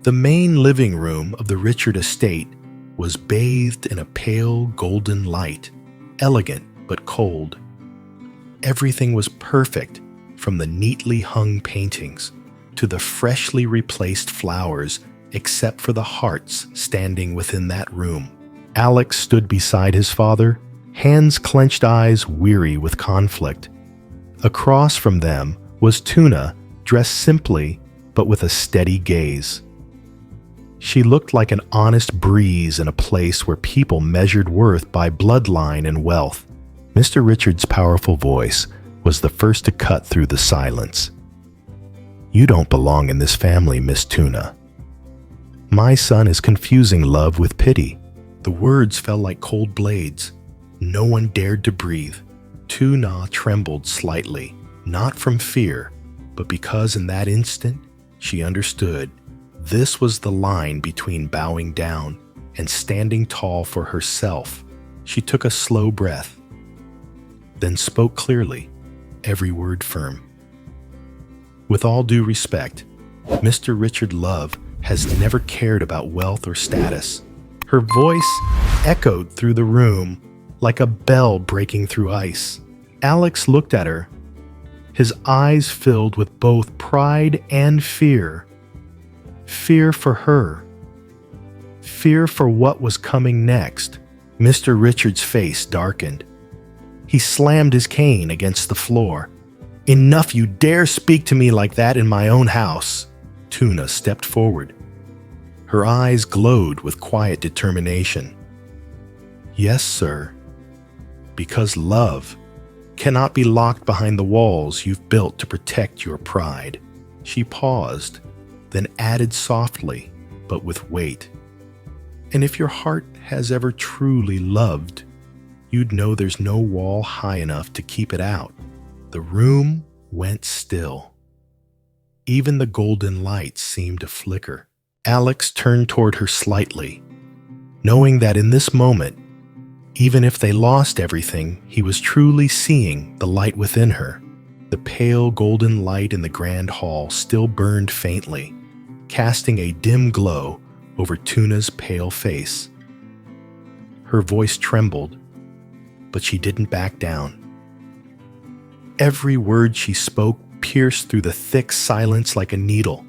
The main living room of the Richard estate was bathed in a pale golden light, elegant but cold. Everything was perfect, from the neatly hung paintings to the freshly replaced flowers, except for the hearts standing within that room. Alex stood beside his father, hands clenched, eyes weary with conflict. Across from them was Tuna, dressed simply but with a steady gaze. She looked like an honest breeze in a place where people measured worth by bloodline and wealth. Mr. Richard's powerful voice was the first to cut through the silence. "You don't belong in this family, Miss Tuna. My son is confusing love with pity." The words fell like cold blades. No one dared to breathe. Tuna trembled slightly, not from fear, but because in that instant she understood this was the line between bowing down and standing tall for herself. She took a slow breath, then spoke clearly, every word firm. "With all due respect, Mr. Richard Love has never cared about wealth or status." Her voice echoed through the room like a bell breaking through ice. Alex looked at her, his eyes filled with both pride and fear. Fear for her. Fear for what was coming next. Mr. Richard's face darkened. He slammed his cane against the floor. "Enough, you dare speak to me like that in my own house." Tuna stepped forward. Her eyes glowed with quiet determination. "Yes, sir. Because love cannot be locked behind the walls you've built to protect your pride." She paused, then added softly, but with weight, "And if your heart has ever truly loved, you'd know there's no wall high enough to keep it out." The room went still. Even the golden lights seemed to flicker. Alex turned toward her slightly, knowing that in this moment, even if they lost everything, he was truly seeing the light within her. The pale golden light in the grand hall still burned faintly, casting a dim glow over Tuna's pale face. Her voice trembled, but she didn't back down. Every word she spoke pierced through the thick silence like a needle.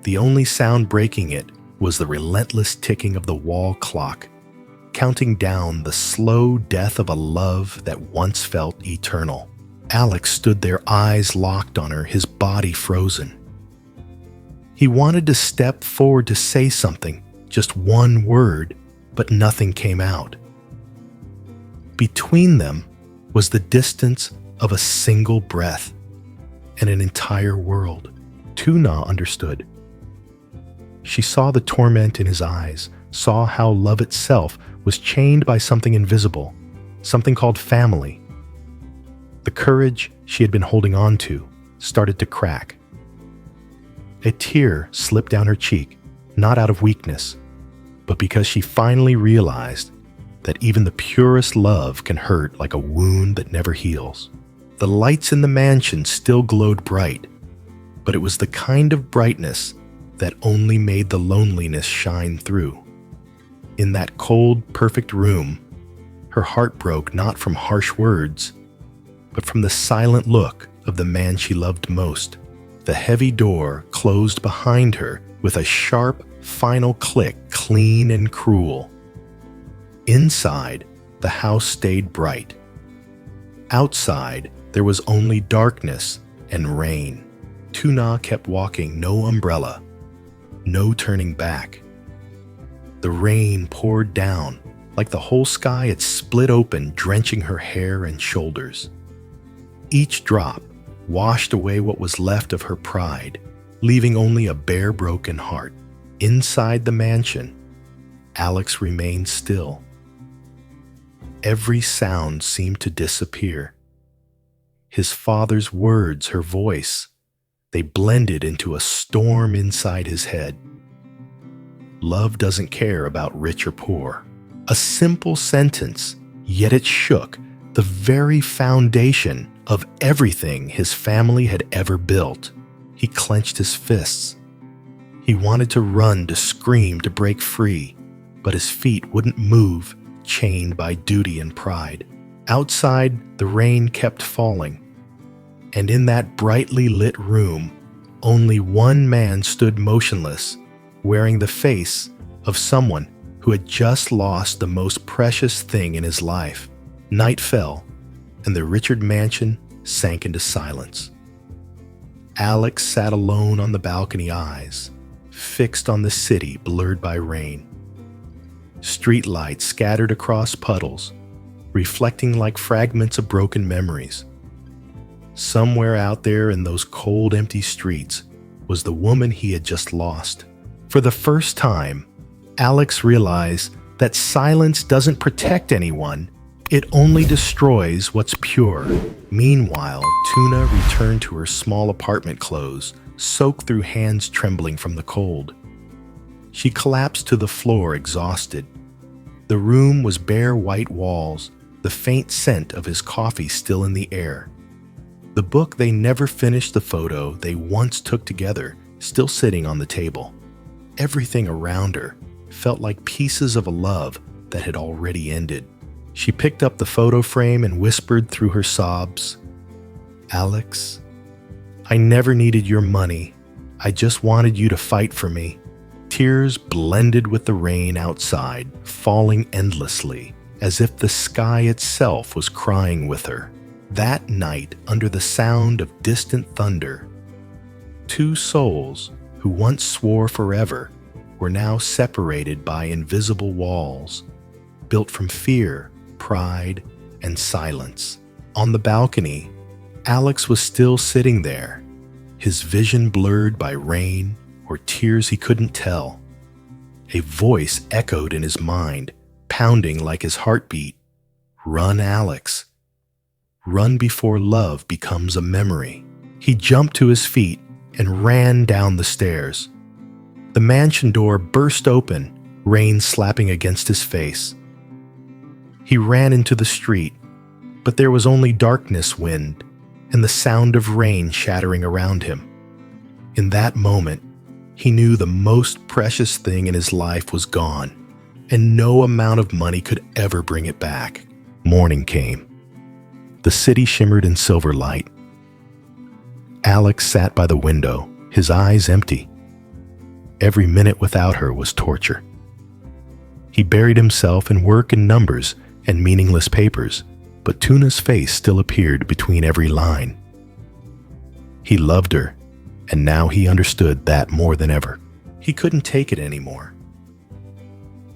The only sound breaking it was the relentless ticking of the wall clock, counting down the slow death of a love that once felt eternal. Alex stood there, eyes locked on her, his body frozen. He wanted to step forward to say something, just one word, but nothing came out. Between them was the distance of a single breath and an entire world. Tuna understood. She saw the torment in his eyes, saw how love itself was chained by something invisible, something called family. The courage she had been holding on to started to crack. A tear slipped down her cheek, not out of weakness, but because she finally realized that even the purest love can hurt like a wound that never heals. The lights in the mansion still glowed bright, but it was the kind of brightness that only made the loneliness shine through. In that cold, perfect room, her heart broke not from harsh words, but from the silent look of the man she loved most. The heavy door closed behind her with a sharp, final click, clean and cruel. Inside, the house stayed bright. Outside, there was only darkness and rain. Tuna kept walking, no umbrella, no turning back. The rain poured down, like the whole sky had split open, drenching her hair and shoulders. Each drop washed away what was left of her pride, leaving only a bare, broken heart. Inside the mansion, Alex remained still. Every sound seemed to disappear. His father's words, her voice, they blended into a storm inside his head. Love doesn't care about rich or poor. A simple sentence, yet it shook the very foundation of everything his family had ever built. He clenched his fists. He wanted to run, to scream, to break free, but his feet wouldn't move, chained by duty and pride. Outside, the rain kept falling, and in that brightly lit room, only one man stood motionless, wearing the face of someone who had just lost the most precious thing in his life. Night fell, and the Richard mansion sank into silence. Alex sat alone on the balcony, eyes fixed on the city blurred by rain. Street lights scattered across puddles, reflecting like fragments of broken memories. Somewhere out there in those cold, empty streets was the woman he had just lost. For the first time, Alex realized that silence doesn't protect anyone, it only destroys what's pure. Meanwhile, Tuna returned to her small apartment clothes, soaked through hands trembling from the cold. She collapsed to the floor, exhausted. The room was bare white walls, the faint scent of his coffee still in the air. The book they never finished, the photo they once took together, still sitting on the table. Everything around her felt like pieces of a love that had already ended. She picked up the photo frame and whispered through her sobs, "Alex, I never needed your money. I just wanted you to fight for me." Tears blended with the rain outside, falling endlessly, as if the sky itself was crying with her. That night, under the sound of distant thunder, two souls who once swore forever were now separated by invisible walls, built from fear, pride, and silence. On the balcony, Alex was still sitting there, his vision blurred by rain or tears he couldn't tell. A voice echoed in his mind, pounding like his heartbeat. "Run, Alex. Run before love becomes a memory." He jumped to his feet and ran down the stairs. The mansion door burst open, rain slapping against his face. He ran into the street, but there was only darkness, wind, and the sound of rain shattering around him. In that moment, he knew the most precious thing in his life was gone, and no amount of money could ever bring it back. Morning came. The city shimmered in silver light. Alex sat by the window, his eyes empty. Every minute without her was torture. He buried himself in work and numbers and meaningless papers, but Tuna's face still appeared between every line. He loved her, and now he understood that more than ever. He couldn't take it anymore.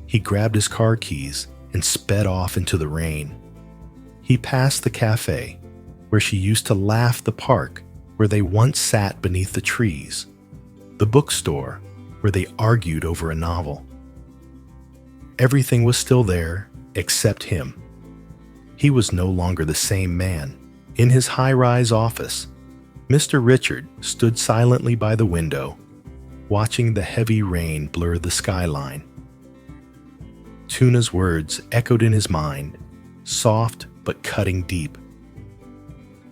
He grabbed his car keys and sped off into the rain. He passed the cafe, where she used to laugh, the park, where they once sat beneath the trees, the bookstore, where they argued over a novel. Everything was still there, except him. He was no longer the same man. In his high-rise office, Mr. Richard stood silently by the window, watching the heavy rain blur the skyline. Tuna's words echoed in his mind, soft but cutting deep.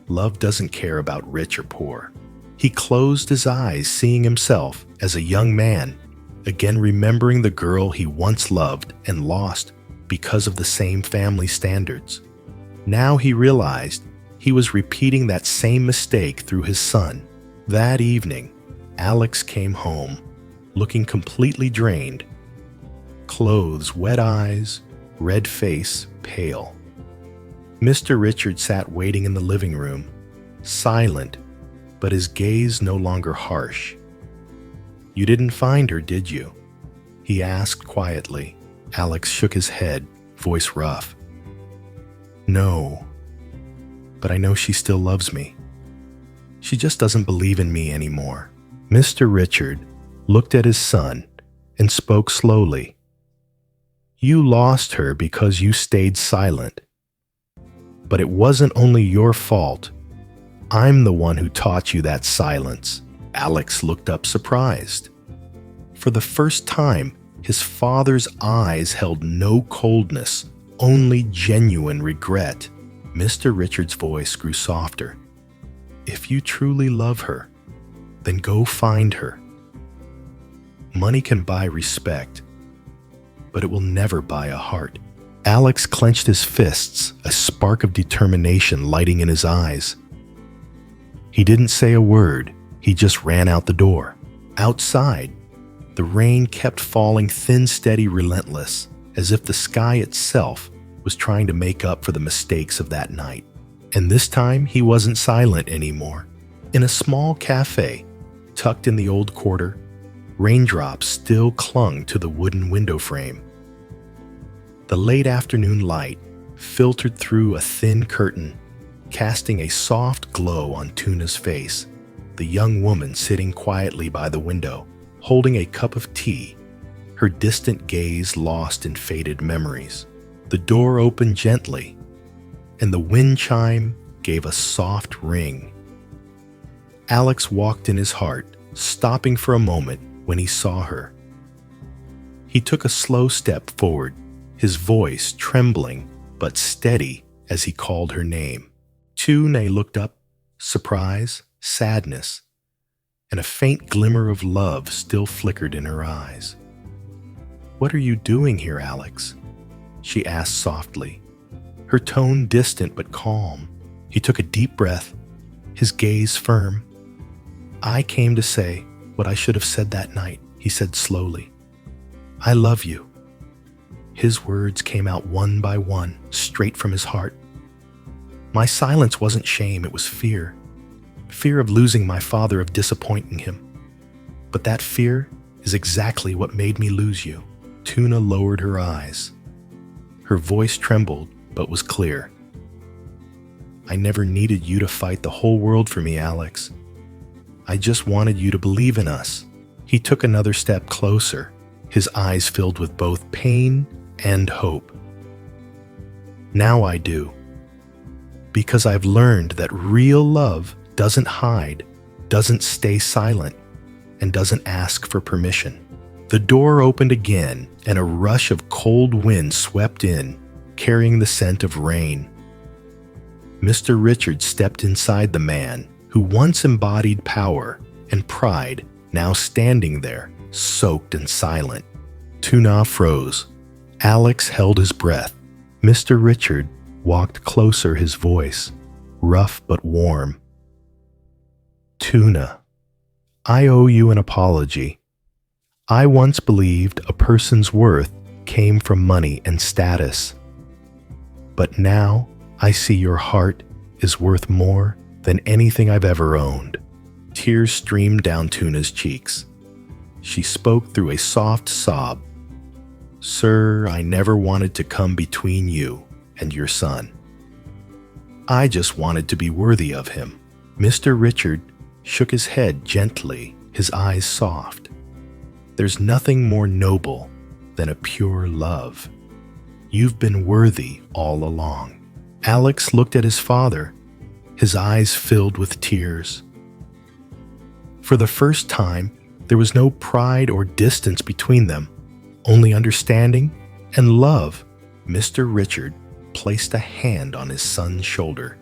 Love doesn't care about rich or poor. He closed his eyes, seeing himself as a young man, again remembering the girl he once loved and lost because of the same family standards. Now he realized he was repeating that same mistake through his son. That evening, Alex came home, looking completely drained. Clothes, wet eyes, red face, pale. Mr. Richard sat waiting in the living room, silent, but his gaze no longer harsh. "You didn't find her, did you?" he asked quietly. Alex shook his head, voice rough. "No, but I know she still loves me. She just doesn't believe in me anymore." Mr. Richard looked at his son and spoke slowly. "You lost her because you stayed silent. But it wasn't only your fault. I'm the one who taught you that silence." Alex looked up surprised. For the first time, his father's eyes held no coldness, only genuine regret. Mr. Richard's voice grew softer. "If you truly love her, then go find her. Money can buy respect, but it will never buy a heart. Alex clenched his fists, a spark of determination lighting in his eyes. He didn't say a word, he just ran out the door. Outside, the rain kept falling thin, steady, relentless, as if the sky itself was trying to make up for the mistakes of that night. And this time, he wasn't silent anymore. In a small cafe, tucked in the old quarter, raindrops still clung to the wooden window frame. The late afternoon light filtered through a thin curtain, casting a soft glow on Tuna's face, the young woman sitting quietly by the window, holding a cup of tea, her distant gaze lost in faded memories. The door opened gently, and the wind chime gave a soft ring. Alex walked in his heart, stopping for a moment when he saw her. He took a slow step forward, his voice trembling but steady as he called her name. Tuna looked up, surprise, sadness, and a faint glimmer of love still flickered in her eyes. "What are you doing here, Alex?" she asked softly, her tone distant but calm. He took a deep breath, his gaze firm. "I came to say what I should have said that night," he said slowly. "I love you." His words came out one by one, straight from his heart. My silence wasn't shame, it was fear. Fear of losing my father, of disappointing him. But that fear is exactly what made me lose you. Tuna lowered her eyes. Her voice trembled, but was clear. "I never needed you to fight the whole world for me, Alex. I just wanted you to believe in us." He took another step closer, his eyes filled with both pain and hope. "Now I do. Because I've learned that real love doesn't hide, doesn't stay silent, and doesn't ask for permission." The door opened again, and a rush of cold wind swept in, carrying the scent of rain. Mr. Richard stepped inside the man who once embodied power and pride, now standing there, soaked and silent. Tuna froze. Alex held his breath. Mr. Richard walked closer, his voice rough but warm. "Tuna, I owe you an apology. I once believed a person's worth came from money and status. But now I see your heart is worth more than anything I've ever owned." Tears streamed down Tuna's cheeks. She spoke through a soft sob. "Sir, I never wanted to come between you and your son. I just wanted to be worthy of him." Mr. Richard shook his head gently, his eyes soft. "There's nothing more noble than a pure love. You've been worthy all along." Alex looked at his father, his eyes filled with tears. For the first time, there was no pride or distance between them, only understanding and love. Mr. Richard placed a hand on his son's shoulder,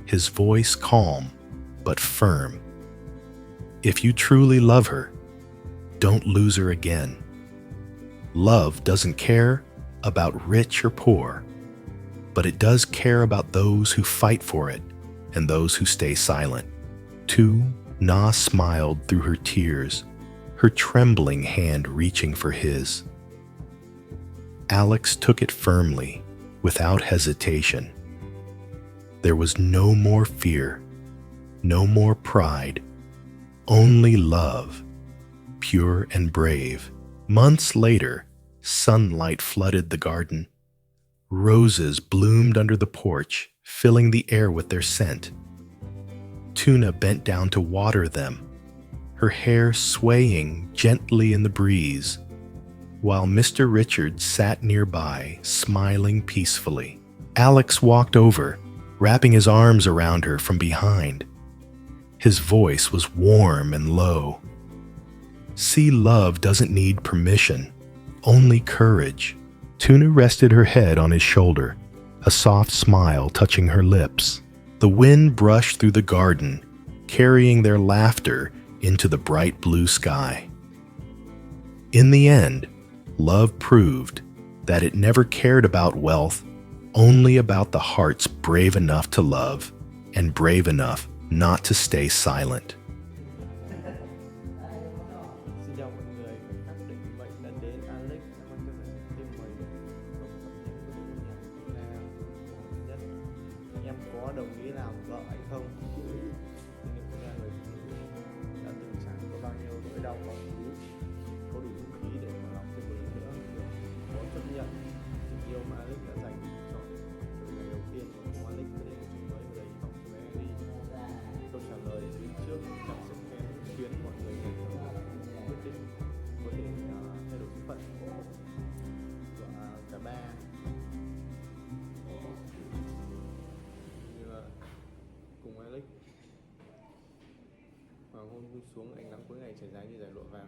his voice calm but firm. "If you truly love her, don't lose her again. Love doesn't care about rich or poor, but it does care about those who fight for it and those who stay silent." Na smiled through her tears, her trembling hand reaching for his. Alex took it firmly, without hesitation. There was no more fear, no more pride, only love, pure and brave. Months later, sunlight flooded the garden. Roses bloomed under the porch, filling the air with their scent. Tuna bent down to water them, her hair swaying gently in the breeze, while Mr. Richard sat nearby, smiling peacefully. Alex walked over, wrapping his arms around her from behind. His voice was warm and low. "See, love doesn't need permission, only courage." Tuna rested her head on his shoulder, a soft smile touching her lips. The wind brushed through the garden, carrying their laughter into the bright blue sky. In the end, love proved that it never cared about wealth, only about the hearts brave enough to love and brave enough not to stay silent. Xin chào mọi người, các định mệnh đã đến Alex đã mang cho mình thêm mời cộng tập những của nhà LYTUNA nhất. Em có đồng ý làm vợ hay không? Nhưng cũng là người phụ nữ đã từng trải có bao nhiêu nỗi đau quá khứ, có đủ dũng khí để mở lòng thêm một lần nữa, có chấp nhận tình yêu mà Alex đã dành cho từ ngày đầu tiên mà cùng Alex đến một trường mới và đầy hy vọng cho bé đi. Câu trả lời phía trước chắc sẽ khiến mọi người hiểu quyết định thay đổi số phận của cả ba. Như là cùng Alex hoàng hôn buông xuống, ánh nắng cuối ngày trải dài như dải lụa vàng.